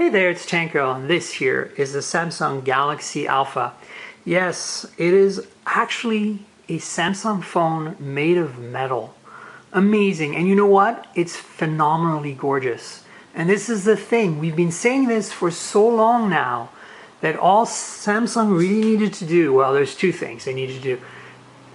Hey there, it's Tanko, and this here is the Samsung Galaxy Alpha. Yes, it is actually a Samsung phone made of metal. Amazing, and you know what? It's phenomenally gorgeous. And this is the thing, we've been saying this for so long now, that all Samsung really needed to do, well, there's two things they needed to do.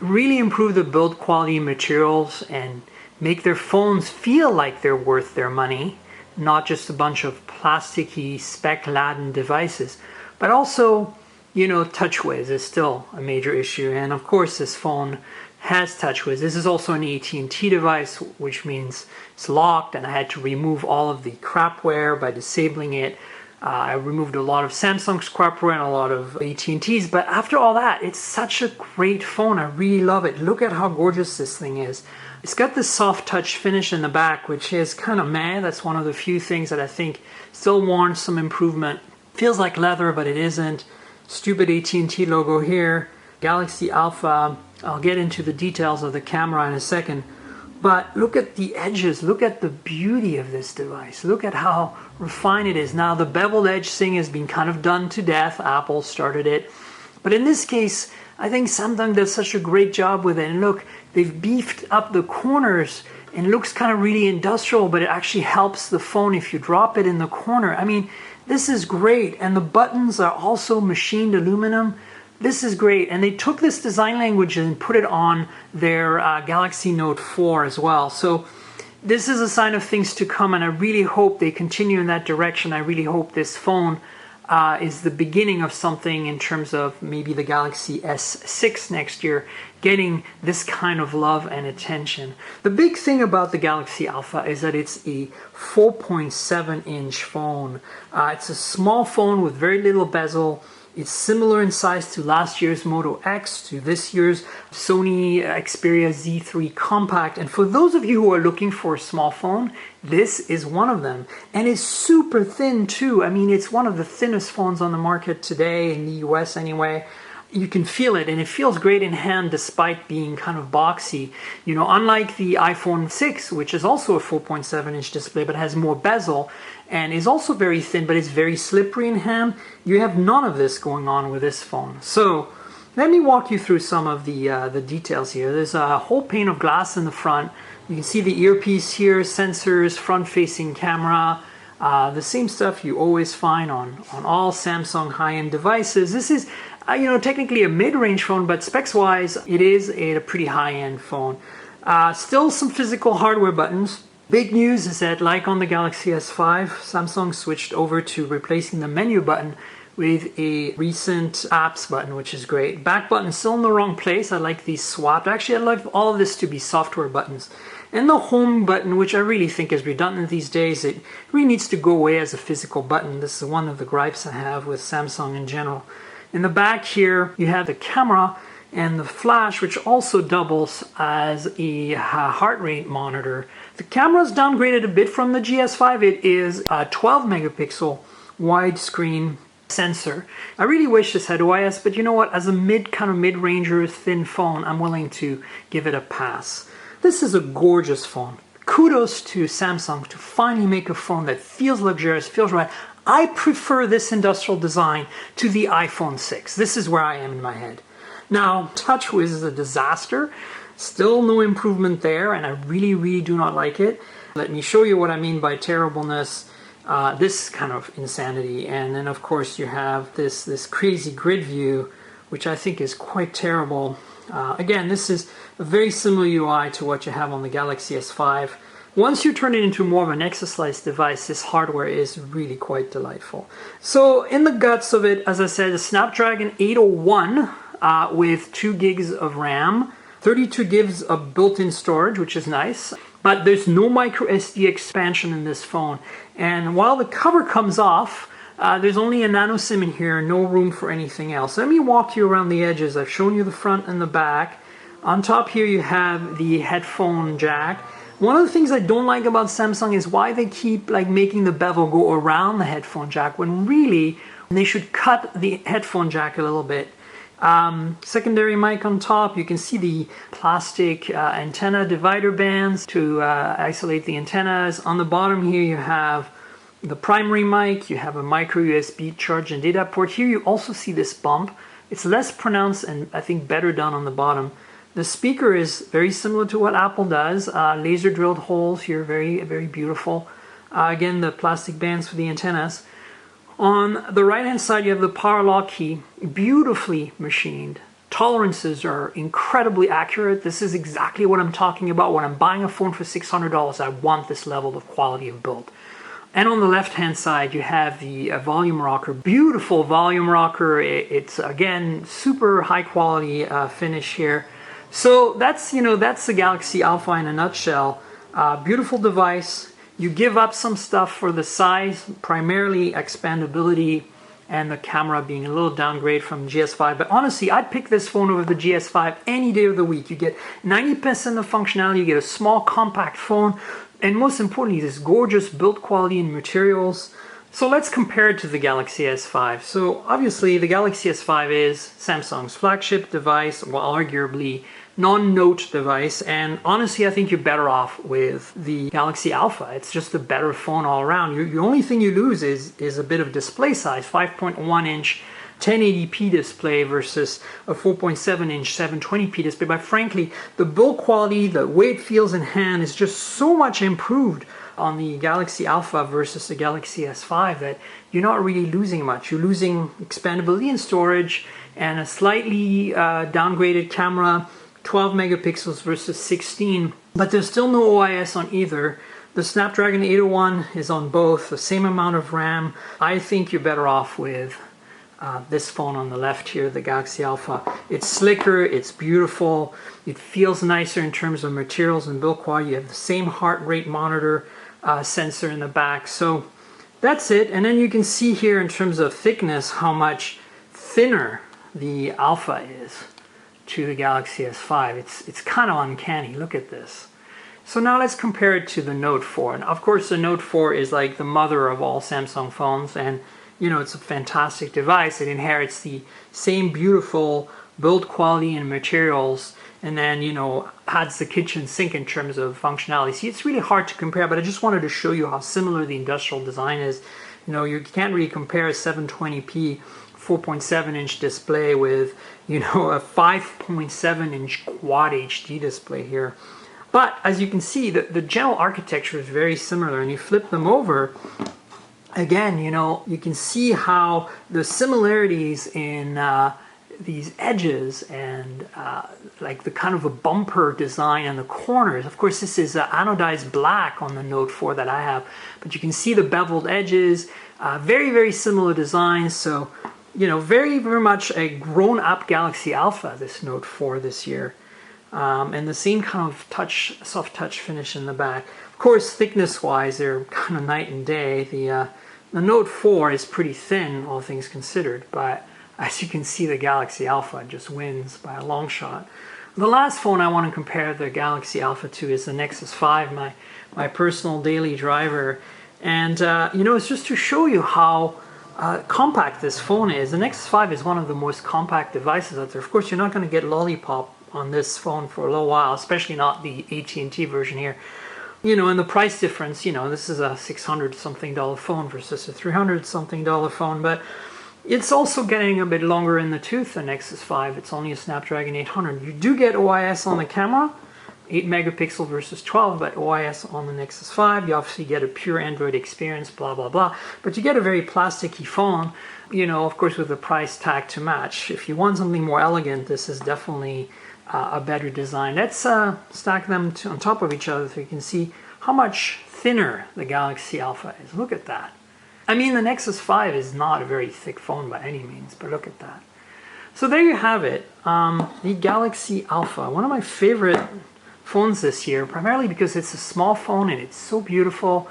Really improve the build quality materials and make their phones feel like they're worth their money, not just a bunch of plasticky, spec-laden devices. But also, you know, TouchWiz is still a major issue. And of course, this phone has TouchWiz. This is also an AT&T device, which means it's locked, and I had to remove all of the crapware by disabling it. I removed a lot of Samsung's crapware and a lot of AT&T's, but after all that, it's such a great phone. I really love it. Look at how gorgeous this thing is. It's got this soft touch finish in the back, which is kind of meh. That's one of the few things that I think still warrants some improvement. Feels like leather, but it isn't. Stupid AT&T logo here. Galaxy Alpha. I'll get into the details of the camera in a second. But look at the edges. Look at the beauty of this device. Look at how refined it is. Now, the beveled edge thing has been kind of done to death. Apple started it. But in this case, I think Samsung does such a great job with it. And look, they've beefed up the corners and it looks kind of really industrial, but it actually helps the phone if you drop it in the corner. I mean, this is great. And the buttons are also machined aluminum. This is great. And they took this design language and put it on their Galaxy Note 4 as well. So this is a sign of things to come, and I really hope they continue in that direction. I really hope this phone is the beginning of something in terms of maybe the Galaxy S6 next year getting this kind of love and attention. The big thing about the Galaxy Alpha is that it's a 4.7-inch phone. It's a small phone with very little bezel. It's similar in size to last year's Moto X, to this year's Sony Xperia Z3 Compact. And for those of you who are looking for a small phone, this is one of them. And it's super thin too. I mean, it's one of the thinnest phones on the market today, in the US anyway. You can feel it, and it feels great in hand despite being kind of boxy. You know, unlike the iPhone 6, which is also a 4.7-inch display but has more bezel and is also very thin, but it's very slippery in hand, you have none of this going on with this phone. So let me walk you through some of the details here. There's a whole pane of glass in the front. You can see the earpiece here, sensors, front-facing camera, the same stuff you always find on all Samsung high-end devices. This is you know, technically a mid-range phone, but specs-wise, it is a pretty high-end phone. Still some physical hardware buttons. Big news is that, like on the Galaxy S5, Samsung switched over to replacing the menu button with a recent apps button, which is great. Back button still in the wrong place. I like these swapped. Actually, I'd like all of this to be software buttons. And the home button, which I really think is redundant these days, it really needs to go away as a physical button. This is one of the gripes I have with Samsung in general. In the back here, you have the camera and the flash, which also doubles as a heart rate monitor. The camera's downgraded a bit from the GS5. It is a 12 megapixel widescreen sensor. I really wish this had OIS, but you know what? As a mid-ranger thin phone, I'm willing to give it a pass. This is a gorgeous phone. Kudos to Samsung to finally make a phone that feels luxurious, feels right. I prefer this industrial design to the iPhone 6. This is where I am in my head. Now, TouchWiz is a disaster. Still no improvement there, and I really, really do not like it. Let me show you what I mean by terribleness. This kind of insanity. And then, of course, you have this crazy grid view, which I think is quite terrible. Again, this is a very similar UI to what you have on the Galaxy S5. Once you turn it into more of an exercise device, this hardware is really quite delightful. So in the guts of it, as I said, a Snapdragon 801 with 2 gigs of RAM, 32 gigs of built-in storage, which is nice. But there's no micro SD expansion in this phone. And while the cover comes off, there's only a nano SIM in here, no room for anything else. Let me walk you around the edges. I've shown you the front and the back. On top here you have the headphone jack. One of the things I don't like about Samsung is why they keep making the bevel go around the headphone jack when really they should cut the headphone jack a little bit. Secondary mic on top. You can see the plastic antenna divider bands to isolate the antennas. On the bottom here you have the primary mic, you have a micro USB charge and data port. Here you also see this bump. It's less pronounced and I think better done on the bottom. The speaker is very similar to what Apple does. Laser drilled holes here, very, very beautiful. Again, the plastic bands for the antennas. On the right hand side, you have the power lock key, beautifully machined. Tolerances are incredibly accurate. This is exactly what I'm talking about. When I'm buying a phone for $600, I want this level of quality of build. And on the left hand side, you have the volume rocker, beautiful volume rocker. It's again, super high quality finish here. So that's, that's the Galaxy Alpha in a nutshell. Beautiful device. You give up some stuff for the size, primarily expandability and the camera being a little downgrade from GS5. But honestly, I'd pick this phone over the GS5 any day of the week. You get 90% of functionality, you get a small compact phone, and most importantly, this gorgeous build quality and materials. So let's compare it to the Galaxy S5. So obviously the Galaxy S5 is Samsung's flagship device, well, arguably non-Note device, and honestly I think you're better off with the Galaxy Alpha. It's just a better phone all around. The only thing you lose is a bit of display size, 5.1 inch 1080p display versus a 4.7 inch 720p display, but frankly the build quality, the way it feels in hand is just so much improved on the Galaxy Alpha versus the Galaxy S5 that you're not really losing much. You're losing expandability and storage and a slightly downgraded camera, 12 megapixels versus 16, but there's still no OIS on either. The Snapdragon 801 is on both, the same amount of RAM. I think you're better off with this phone on the left here, the Galaxy Alpha. It's slicker, it's beautiful, it feels nicer in terms of materials and build quality. You have the same heart rate monitor sensor in the back. So that's it. And then you can see here in terms of thickness how much thinner the Alpha is to the Galaxy S5. It's kind of uncanny. Look at this. So now let's compare it to the Note 4. And of course the Note 4 is like the mother of all Samsung phones, and it's a fantastic device. It inherits the same beautiful build quality and materials, and then adds the kitchen sink in terms of functionality. See, it's really hard to compare, but I just wanted to show you how similar the industrial design is. You can't really compare a 720p 4.7 inch display with a 5.7 inch quad HD display here. But as you can see, the general architecture is very similar, and you flip them over, again, you can see how the similarities in these edges and like the kind of a bumper design and the corners. Of course, this is anodized black on the Note 4 that I have, but you can see the beveled edges, very, very similar designs. So, very, very much a grown-up Galaxy Alpha, this Note 4 this year. And the same kind of soft touch finish in the back. Of course, thickness-wise, they're kind of night and day. The Note 4 is pretty thin, all things considered, but as you can see, the Galaxy Alpha just wins by a long shot. The last phone I want to compare the Galaxy Alpha to is the Nexus 5, my personal daily driver. And, it's just to show you how compact this phone is. The Nexus 5 is one of the most compact devices out there. Of course, you're not going to get Lollipop on this phone for a little while, especially not the AT&T version here. And the price difference, this is a $600 something phone versus a $300 something phone, but it's also getting a bit longer in the tooth, the Nexus 5. It's only a Snapdragon 800. You do get OIS on the camera, 8 megapixel versus 12, but OIS on the Nexus 5. You obviously get a pure Android experience, blah, blah, blah. But you get a very plasticky phone, of course, with the price tag to match. If you want something more elegant, this is definitely a better design. Let's stack them on top of each other so you can see how much thinner the Galaxy Alpha is. Look at that. I mean, the Nexus 5 is not a very thick phone by any means, but look at that. So there you have it, the Galaxy Alpha, one of my favorite phones this year, primarily because it's a small phone and it's so beautiful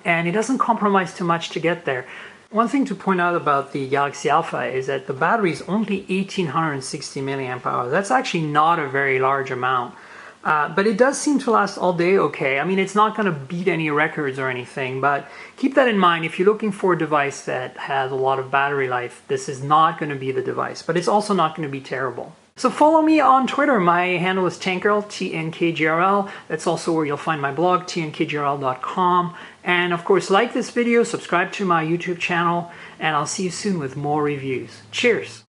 and it doesn't compromise too much to get there. One thing to point out about the Galaxy Alpha is that the battery is only 1860 milliamp hours. That's actually not a very large amount. But it does seem to last all day okay. I mean, it's not going to beat any records or anything, but keep that in mind. If you're looking for a device that has a lot of battery life, this is not going to be the device, but it's also not going to be terrible. So follow me on Twitter. My handle is Tankgirl, TNKGRL. That's also where you'll find my blog, tnkgrl.com. And of course, like this video, subscribe to my YouTube channel, and I'll see you soon with more reviews. Cheers!